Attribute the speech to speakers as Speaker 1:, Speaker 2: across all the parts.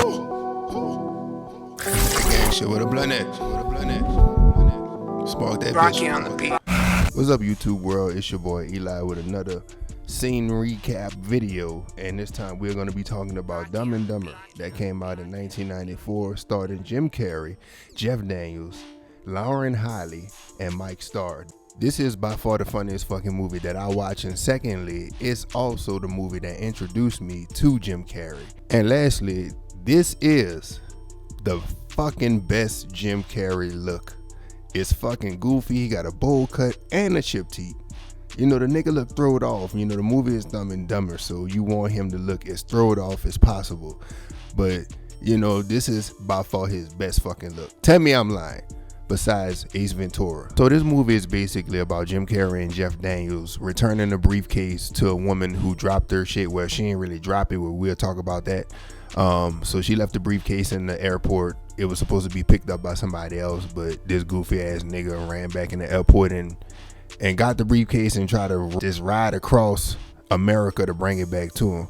Speaker 1: Gang shit with a blunt X. Spark that
Speaker 2: Rocky
Speaker 1: bitch.
Speaker 2: on the beat.
Speaker 1: What's up, YouTube world? It's your boy Eli with another scene recap video, and this time we're going to be talking about Dumb and Dumber that came out in 1994, starring Jim Carrey, Jeff Daniels, Lauren Holly, and Mike Starr. This is by far the funniest fucking movie that I watch, and secondly, it's also the movie that introduced me to Jim Carrey. And lastly, this is the fucking best Jim Carrey look. It's fucking goofy. He got a bowl cut and a chip teeth. You know, the nigga look throwed off. You know, the movie is Dumb and Dumber, so you want him to look as throwed off as possible. But, you know, this is by far his best fucking look. Tell me I'm lying. Besides Ace Ventura. So this movie is basically about Jim Carrey and Jeff Daniels returning a briefcase to a woman who dropped her shit. Well, she didn't really drop it, but we'll talk about that. So she left the briefcase in the airport. It was supposed to be picked up by somebody else, but this goofy ass nigga ran back in the airport and got the briefcase and tried to just ride across America to bring it back to him.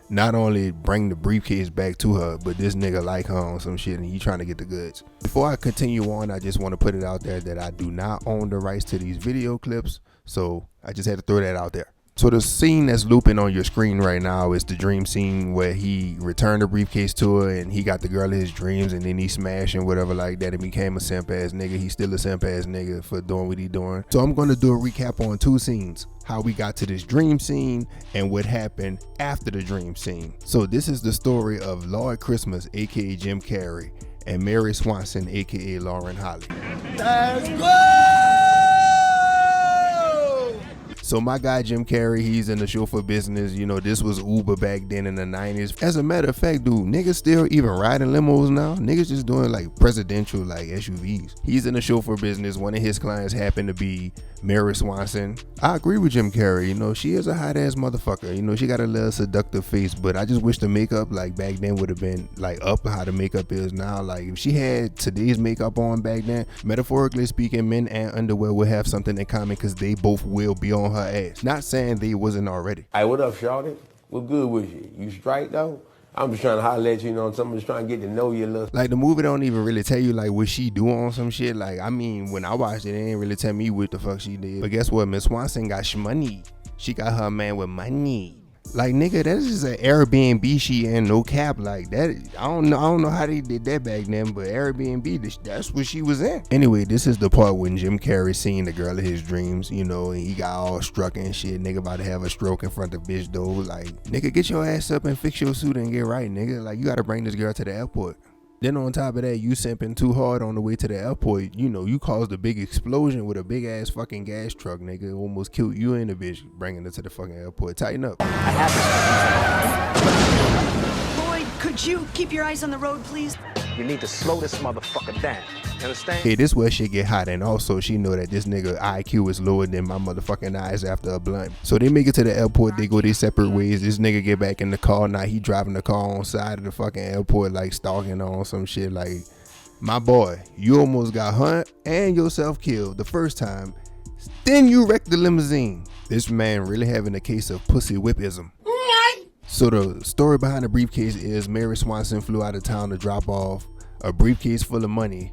Speaker 1: Not only bring the briefcase back to her, but this nigga like her on some shit and he trying to get the goods. Before I continue on, I just want to put it out there that I do not own the rights to these video clips, so I just had to throw that out there. So the scene that's looping on your screen right now is the dream scene where he returned the briefcase to her and he got the girl of his dreams, and then he smashed and whatever like that and became a simp ass nigga. He's still a simp ass nigga for doing what he doing. So I'm going to do a recap on two scenes. How we got to this dream scene and what happened after the dream scene. So this is the story of Lord Christmas, aka Jim Carrey, and Mary Swanson, aka Lauren Holly.
Speaker 3: Let's go!
Speaker 1: So my guy Jim Carrey, he's in the chauffeur business. You know, this was Uber back then in the 90s. As a matter of fact, dude, niggas still even riding limos now. Niggas just doing like presidential like SUVs. He's in the chauffeur business. One of his clients happened to be Mary Swanson. I agree with Jim Carrey. You know, she is a hot ass motherfucker. You know, she got a little seductive face, but I just wish the makeup like back then would have been like up how the makeup is now. Like if she had today's makeup on back then, metaphorically speaking, men and underwear would have something in common because they both will be on her ass. Not saying they wasn't already.
Speaker 4: Hey, what up, shawty? What good with you? You straight though? I'm just trying to holler at you, you know, I'm just trying to get to know you a little.
Speaker 1: Like the movie don't even really tell you like what she do on some shit. Like I mean, when I watched it, it ain't really tell me what the fuck she did. But guess what? Miss Swanson got shmoney. She got her man with money. Like nigga, that's just an Airbnb she and no cap like that. I don't know how they did that back then, but Airbnb, that's what she was in. Anyway, this is the part when Jim Carrey seen the girl of his dreams, you know, and he got all struck and shit. Nigga about to have a stroke in front of bitch though. Like, nigga, get your ass up and fix your suit and get right, nigga. Like, you gotta bring this girl to the airport. Then on top of that, you simping too hard on the way to the airport. You know, you caused a big explosion with a big ass fucking gas truck, nigga. Almost killed you and the bitch bringing her to the fucking airport. Tighten up.
Speaker 5: Lloyd, could you keep your eyes on the road, please?
Speaker 2: You need to slow this motherfucker down. You understand?
Speaker 1: Hey, this where shit get hot, and also she know that this nigga IQ is lower than my motherfucking eyes after a blunt. So they make it to the airport, they go their separate ways. This nigga get back in the car. Now he driving the car on side of the fucking airport like stalking on some shit. Like, my boy, you almost got hunt and yourself killed the first time. Then you wrecked the limousine. This man really having a case of pussy whipism. So the story behind the briefcase is Mary Swanson flew out of town to drop off a briefcase full of money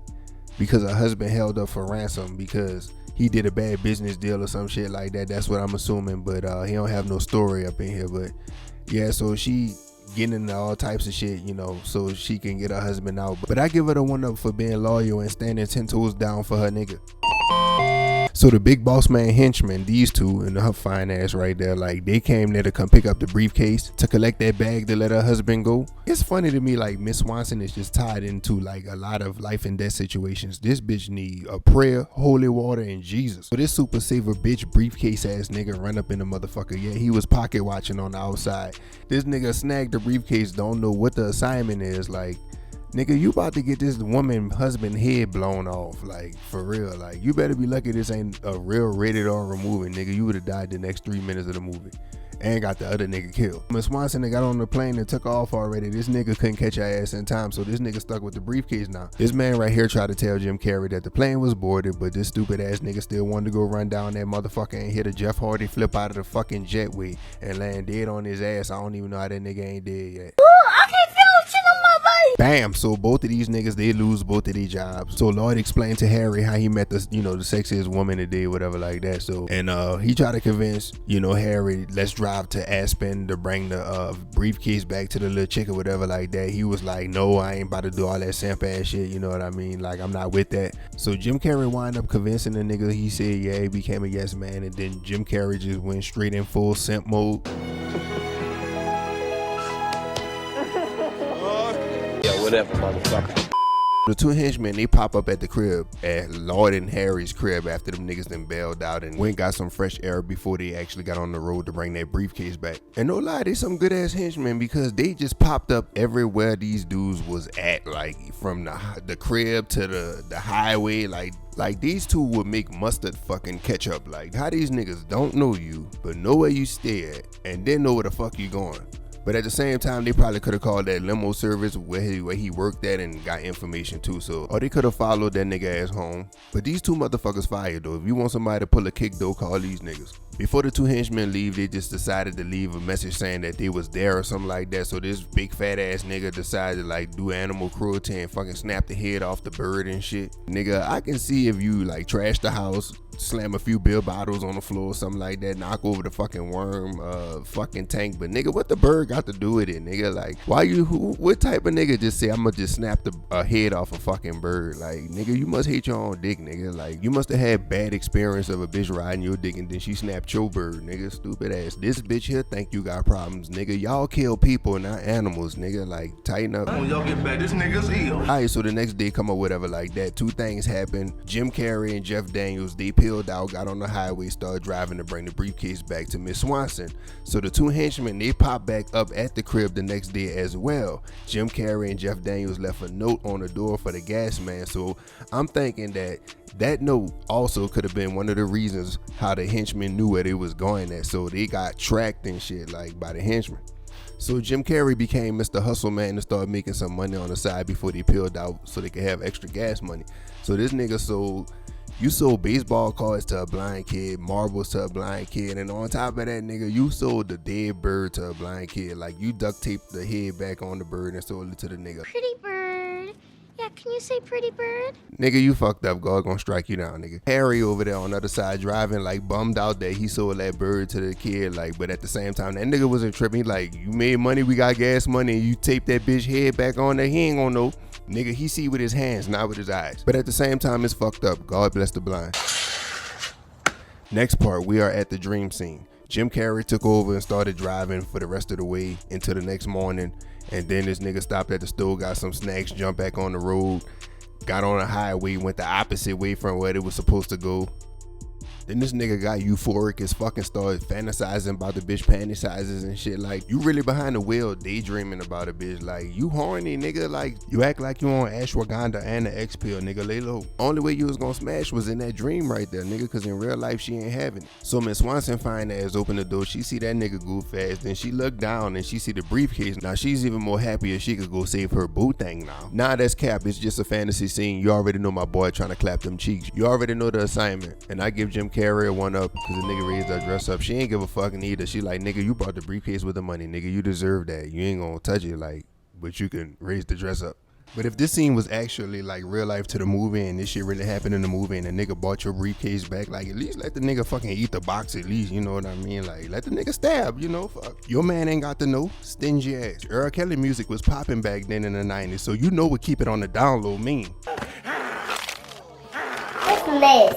Speaker 1: because her husband held up for ransom because he did a bad business deal or some shit like that. That's what I'm assuming, but he don't have no story up in here. But yeah, so she getting into all types of shit, you know, so she can get her husband out. But I give her the one up for being loyal and standing 10 toes down for her nigga. So the big boss man henchmen, these two and her fine ass right there, like they came there to come pick up the briefcase to collect that bag to let her husband go. It's funny to me like Miss Swanson is just tied into like a lot of life and death situations. This bitch need a prayer, holy water, and Jesus. So this super saver bitch briefcase ass nigga run up in the motherfucker. Yeah, he was pocket watching on the outside. This nigga snagged the briefcase, don't know what the assignment is. Like, nigga, you about to get this woman husband head blown off, like, for real. Like, you better be lucky this ain't a real rated R movie, nigga. You would have died the next 3 minutes of the movie and got the other nigga killed. Miss Swanson got on the plane and took off already. This nigga couldn't catch her ass in time, so this nigga stuck with the briefcase now. This man right here tried to tell Jim Carrey that the plane was boarded, but this stupid ass nigga still wanted to go run down that motherfucker and hit a Jeff Hardy flip out of the fucking jetway and land dead on his ass. I don't even know how that nigga ain't dead yet.
Speaker 3: I can't feel shit on my
Speaker 1: Bam! So both of these niggas, they lose both of their jobs. So Lloyd explained to Harry how he met the, the sexiest woman today, whatever like that. So, and he tried to convince, Harry, let's drive to Aspen to bring the briefcase back to the little chick or whatever like that. He was like, no, I ain't about to do all that simp ass shit, you know what I mean? Like, I'm not with that. So Jim Carrey wound up convincing the nigga. He said, yeah, he became a yes man, and then Jim Carrey just went straight in full simp mode.
Speaker 2: Yeah, whatever, motherfucker.
Speaker 1: The two henchmen, they pop up at the crib, at Lloyd and Harry's crib, after them niggas then bailed out and went got some fresh air before they actually got on the road to bring that briefcase back. And no lie, they some good ass henchmen, because they just popped up everywhere these dudes was at, like from the crib to the highway. Like these two would make mustard fucking ketchup. Like, how these niggas don't know you, but know where you stay at, and then know where the fuck you going. But at the same time, they probably could have called that limo service where he worked at and got information too. So, or they could have followed that nigga ass home. But these two motherfuckers fired though. If you want somebody to pull a kick though, call these niggas. Before the two henchmen leave, they just decided to leave a message saying that they was there or something like that. So this big fat ass nigga decided to like do animal cruelty and fucking snap the head off the bird and shit. Nigga, I can see if you like trash the house, slam a few beer bottles on the floor or something like that, knock over the fucking worm fucking tank, but nigga, what the bird got to do with it, nigga? Like, what type of nigga just say I'ma just snap the head off a fucking bird? Like, nigga, you must hate your own dick, nigga. Like, you must have had bad experience of a bitch riding your dick and then she snapped your bird, nigga. Stupid ass. This bitch here think you got problems, nigga. Y'all kill people, not animals, nigga. Like, tighten up.
Speaker 3: When y'all get back, this nigga's ill.
Speaker 1: Alright, so the next day come up, whatever like that. Two things happened. Jim Carrey and Jeff Daniels, they peeled out, got on the highway, started driving to bring the briefcase back to Miss Swanson. So the two henchmen, they popped back up at the crib the next day as well. Jim Carrey and Jeff Daniels left a note on the door for the gas man. So I'm thinking that note also could have been one of the reasons how the henchmen knew where they was going at. So they got tracked and shit like by the henchmen. So Jim Carrey became Mr. Hustle Man to start making some money on the side before they peeled out so they could have extra gas money. So this nigga sold baseball cards to a blind kid, marbles to a blind kid, and on top of that, nigga, you sold the dead bird to a blind kid. Like, you duct taped the head back on the bird and sold it to the nigga.
Speaker 6: Pretty bird. Yeah, can you say pretty bird?
Speaker 1: Nigga, you fucked up. God gonna strike you down, nigga. Harry over there on the other side driving, like, bummed out that he sold that bird to the kid, like, but at the same time, that nigga wasn't tripping. Like, you made money, we got gas money, and you taped that bitch head back on there, he ain't gonna know. Nigga, he see with his hands, not with his eyes. But at the same time, it's fucked up. God bless the blind. Next part, we are at the dream scene. Jim Carrey took over and started driving for the rest of the way until the next morning. And then this nigga stopped at the store, got some snacks, jumped back on the road, got on a highway, went the opposite way from where it was supposed to go. Then this nigga got euphoric as fucking, started fantasizing about the bitch panty sizes and shit. Like, you really behind the wheel daydreaming about a bitch. Like, you horny, nigga. Like, you act like you on ashwagandha and the X pill, nigga. Lay low. Only way you was gonna smash was in that dream right there, nigga, cause in real life she ain't having it. So Miss Swanson find ass open the door. She see that nigga go fast. Then she look down and she see the briefcase. Now she's even more happy if she could go save her boo thing now. Nah, that's cap. It's just a fantasy scene. You already know my boy trying to clap them cheeks. You already know the assignment. And I give Jim Carrey a one up because the nigga raised her dress up. She ain't give a fucking either. She like, nigga, you brought the briefcase with the money, nigga. You deserve that. You ain't gonna touch it, like, but you can raise the dress up. But if this scene was actually like real life to the movie and this shit really happened in the movie and the nigga bought your briefcase back, like, at least let the nigga fucking eat the box at least, you know what I mean? Like, let the nigga stab, you know, fuck. Your man ain't got to know, stingy ass. R. Kelly music was popping back then in the 90s, so you know what keep it on the down low mean.
Speaker 6: It's nice.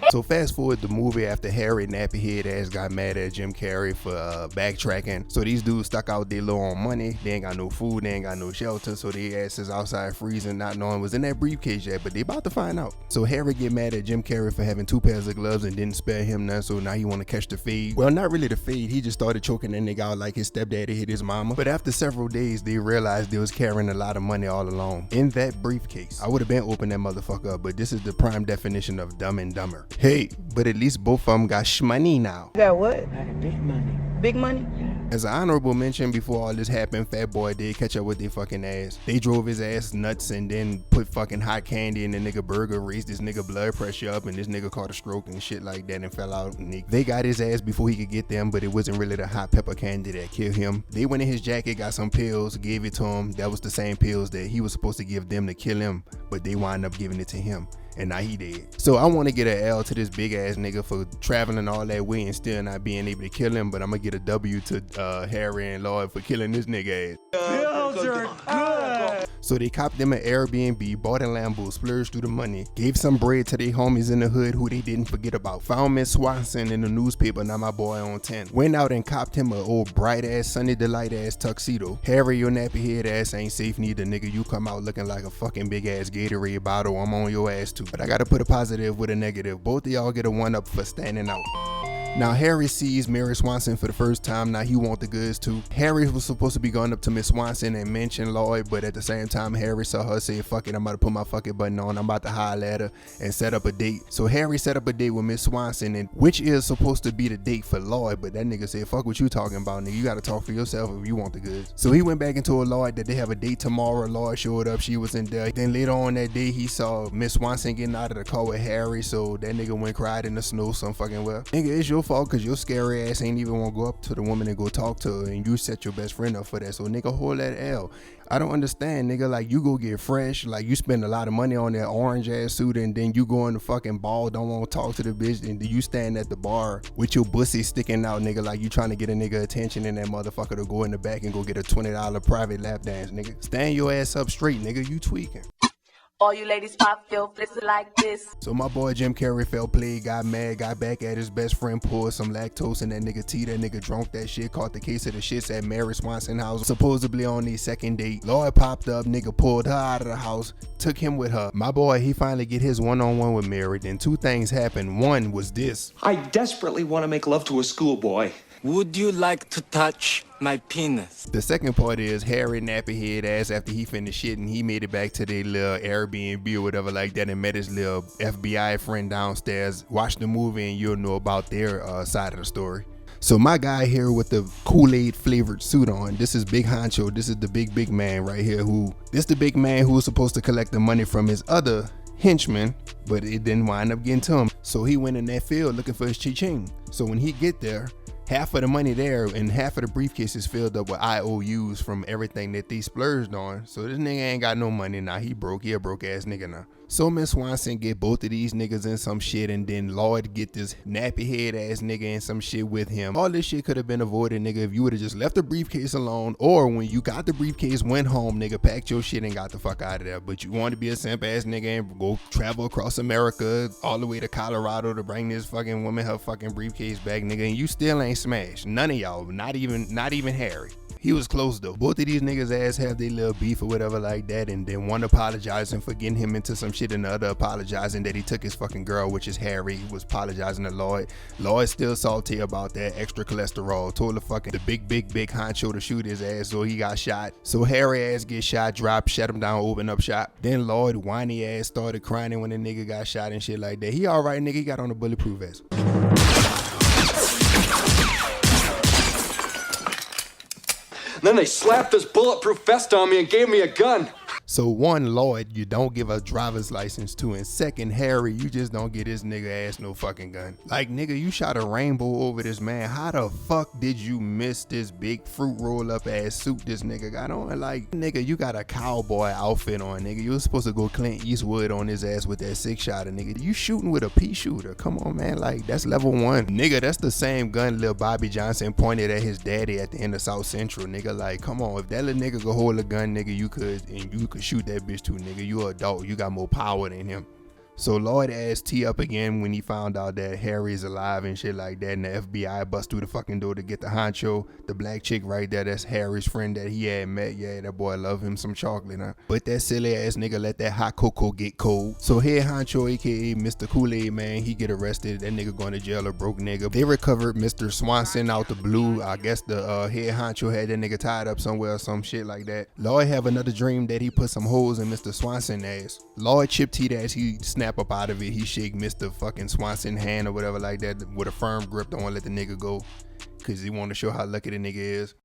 Speaker 1: So fast forward the movie after Harry nappy head ass got mad at Jim Carrey for backtracking. So these dudes stuck out they low on money. They ain't got no food, they ain't got no shelter. So they asses outside freezing, not knowing what's in that briefcase yet, but they about to find out. So Harry get mad at Jim Carrey for having 2 pairs of gloves and didn't spare him none. So now he want to catch the fade. Well, not really the fade. He just started choking that nigga out like his stepdaddy hit his mama. But after several days, they realized they was carrying a lot of money all along in that briefcase. I would have been open that motherfucker up, but this is the prime definition of Dumb and Dumber. Hey, but at least both of them got shmoney now.
Speaker 3: Got what? Big money. Big money?
Speaker 1: As an honorable mention, before all this happened, Fat Boy did catch up with their fucking ass. They drove his ass nuts and then put fucking hot candy in the nigga burger, raised this nigga blood pressure up, and this nigga caught a stroke and shit like that and fell out. And they got his ass before he could get them, but it wasn't really the hot pepper candy that killed him. They went in his jacket, got some pills, gave it to him. That was the same pills that he was supposed to give them to kill him, but they wound up giving it to him. And now he dead. So I want to get an L to this big ass nigga for traveling all that way and still not being able to kill him, but I'm gonna get a W to Harry and Lloyd for killing this nigga ass. So they copped them an Airbnb, bought a Lambo, splurged through the money, gave some bread to their homies in the hood who they didn't forget about. Found Miss Swanson in the newspaper, now my boy on 10. Went out and copped him a old bright ass, sunny delight ass tuxedo. Harry, your nappy head ass ain't safe neither, nigga. You come out looking like a fucking big ass Gatorade bottle, I'm on your ass too. But I gotta put a positive with a negative. Both of y'all get a 1 up for standing out. Now Harry sees Mary Swanson for the first time. Now he want the goods too. Harry was supposed to be going up to Miss Swanson and mention Lloyd, but at the same time Harry saw her say, fuck it, I'm about to put my fucking button on, I'm about to holler at her and set up a date. So Harry set up a date with Miss Swanson, and which is supposed to be the date for Lloyd, but that nigga said, fuck what you talking about, nigga, you gotta talk for yourself if you want the goods. So he went back and told Lloyd that they have a date tomorrow. Lloyd showed up, she was in there. Then later on that day he saw Miss Swanson getting out of the car with Harry, so that nigga went cried in the snow some fucking well. Nigga, it's your fault cause your scary ass ain't even want to go up to the woman and go talk to her, and you set your best friend up for that. So nigga, hold that L. I don't understand, nigga. Like, you go get fresh, like you spend a lot of money on that orange ass suit, and then you go in the fucking ball, don't want to talk to the bitch, and then you stand at the bar with your pussy sticking out, nigga, like you trying to get a nigga attention, and that motherfucker to go in the back and go get a $20 private lap dance, nigga. Stand your ass up straight, nigga. You tweaking.
Speaker 7: All you ladies pop your flips like this.
Speaker 1: So my boy Jim Carrey felt played, got mad, got back at his best friend, poured some lactose in that nigga tea. That nigga drunk that shit, caught the case of the shits at Mary Swanson house, supposedly on their second date. Lloyd popped up, nigga pulled her out of the house, took him with her. My boy, he finally get his one-on-one with Mary. Then two things happened. One was this.
Speaker 8: I desperately want to make love to a schoolboy.
Speaker 9: Would you like to touch my penis?
Speaker 1: The second part is Harry nappy head ass, after he finished shit and he made it back to their little Airbnb or whatever like that and met his little FBI friend downstairs. Watch the movie and you'll know about their side of the story. So my guy here with the Kool-Aid flavored suit on, this is Big Honcho. This is the big man right here this the big man who was supposed to collect the money from his other henchman, but it didn't wind up getting to him. So he went in that field looking for his cha-ching. So when he get there, half of the money there and half of the briefcase is filled up with IOUs from everything that they splurged on. So this nigga ain't got no money now. He broke. He a broke ass nigga now. So Miss Swanson get both of these niggas in some shit, and then Lloyd get this nappy head ass nigga in some shit with him. All this shit could have been avoided, nigga, if you would have just left the briefcase alone, or when you got the briefcase, went home, nigga, packed your shit and got the fuck out of there. But you want to be a simp ass nigga and go travel across America all the way to Colorado to bring this fucking woman her fucking briefcase back, nigga, and you still ain't smashed. None of y'all, not even Harry. He was close though. Both of these niggas ass have their little beef or whatever like that, and then one apologizing for getting him into some shit and the other apologizing that he took his fucking girl, which is Harry. He was apologizing to Lloyd. Lloyd's still salty about that extra cholesterol. Told the fucking big honcho to shoot his ass, so he got shot. So Harry ass get shot, dropped, shut him down, open up shop. Then Lloyd whiny ass started crying when the nigga got shot and shit like that. He alright, nigga, he got on a bulletproof vest.
Speaker 8: Then they slapped this bulletproof vest on me and gave me a gun.
Speaker 1: So one, Lloyd, you don't give a driver's license to, and second, Harry, you just don't get this nigga ass no fucking gun. Like, nigga, you shot a rainbow over this man. How the fuck did you miss this big fruit roll up ass suit this nigga got on? Like, nigga, you got a cowboy outfit on, nigga. You was supposed to go Clint Eastwood on his ass with that 6-shooter, nigga. You shooting with a pea shooter. Come on, man. Like, that's level 1. Nigga, that's the same gun Lil Bobby Johnson pointed at his daddy at the end of South Central, nigga. Like, come on. If that little nigga could hold a gun, nigga, you could, and you could shoot that bitch too, nigga. You an adult. You got more power than him. So Lloyd asked T up again when he found out that Harry's alive and shit like that, and the FBI bust through the fucking door to get the honcho, the black chick right there. That's Harry's friend that he had met. Yeah, that boy love him some chocolate, huh? But that silly ass nigga let that hot cocoa get cold. So head honcho, aka Mr. Kool-Aid man, he get arrested. That nigga going to jail, a broke nigga. They recovered Mr. Swanson out the blue. I guess the head honcho had that nigga tied up somewhere or some shit like that. Lloyd have another dream that he put some holes in Mr. Swanson ass. Lloyd chipped T ass, he snapped snap up out of it. He shake Mr. fucking Swanson hand or whatever like that with a firm grip. Don't want to let the nigga go because he want to show how lucky the nigga is.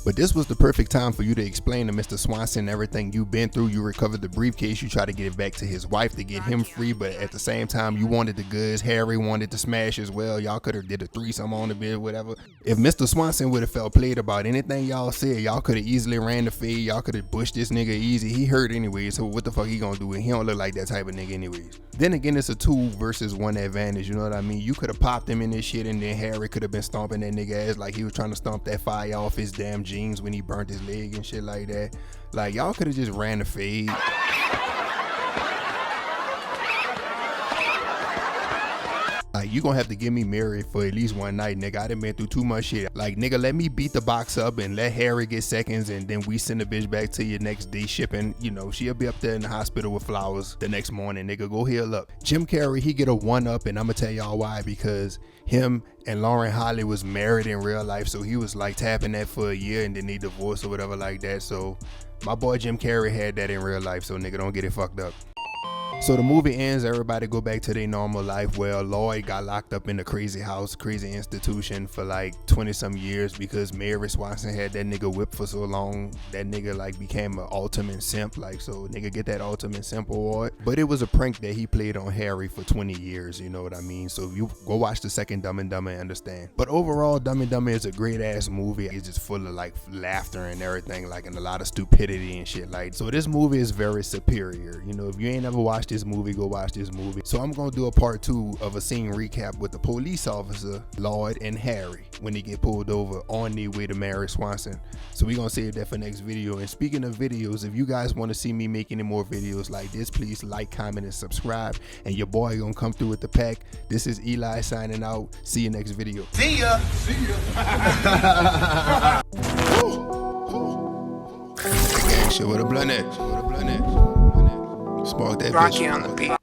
Speaker 1: But this was the perfect time for you to explain to Mr. Swanson everything you've been through. You recovered the briefcase. You try to get it back to his wife to get him free. But at the same time, you wanted the goods. Harry wanted to smash as well. Y'all could have did a threesome on the bed, whatever. If Mr. Swanson would have felt played about anything y'all said, y'all could have easily ran the fade. Y'all could have bushed this nigga easy. He hurt anyway, so what the fuck he gonna do? He don't look like that type of nigga anyways. Then again, it's a 2 versus 1 advantage. You know what I mean? You could have popped him in this shit, and then Harry could have been stomping that nigga ass like he was trying to stomp that fire off his damn jeans when he burnt his leg and shit like that. Like, y'all could have just ran the fade. Like, you gonna have to get me married for at least one night, nigga. I done been through too much shit. Like, nigga, let me beat the box up and let Harry get seconds, and then we send the bitch back to you next day shipping. You know, she'll be up there in the hospital with flowers the next morning, nigga. Go heal up. Jim Carrey, he get a 1-up, and I'm gonna tell y'all why. Because him and Lauren Holly was married in real life, so he was like tapping that for a year, and then they divorced or whatever like that. So my boy Jim Carrey had that in real life, so nigga, don't get it fucked up. So the movie ends, everybody go back to their normal life. Well, Lloyd got locked up in a crazy house, crazy institution for like 20 some years because Mary Swanson had that nigga whipped for so long. That nigga like became an ultimate simp, like, so nigga get that ultimate simp award. But it was a prank that he played on Harry for 20 years, you know what I mean? So you go watch the second Dumb and Dumber and understand. But overall, Dumb and Dumber is a great ass movie. It's just full of like laughter and everything, like, and a lot of stupidity and shit. Like, so this movie is very superior. You know, if you ain't ever watched this movie, go watch this movie. So I'm gonna do a part 2 of a scene recap with the police officer Lloyd and Harry when they get pulled over on their way to Mary Swanson. So we gonna save that for next video. And speaking of videos, if you guys want to see me make any more videos like this, please like, comment, and subscribe. And your boy gonna come through with the pack. This is Eli signing out. See you next video.
Speaker 10: See ya. See ya.
Speaker 1: Gang shit with a blunt at. Spark that
Speaker 10: Rocky
Speaker 1: bitch.
Speaker 10: on the beat.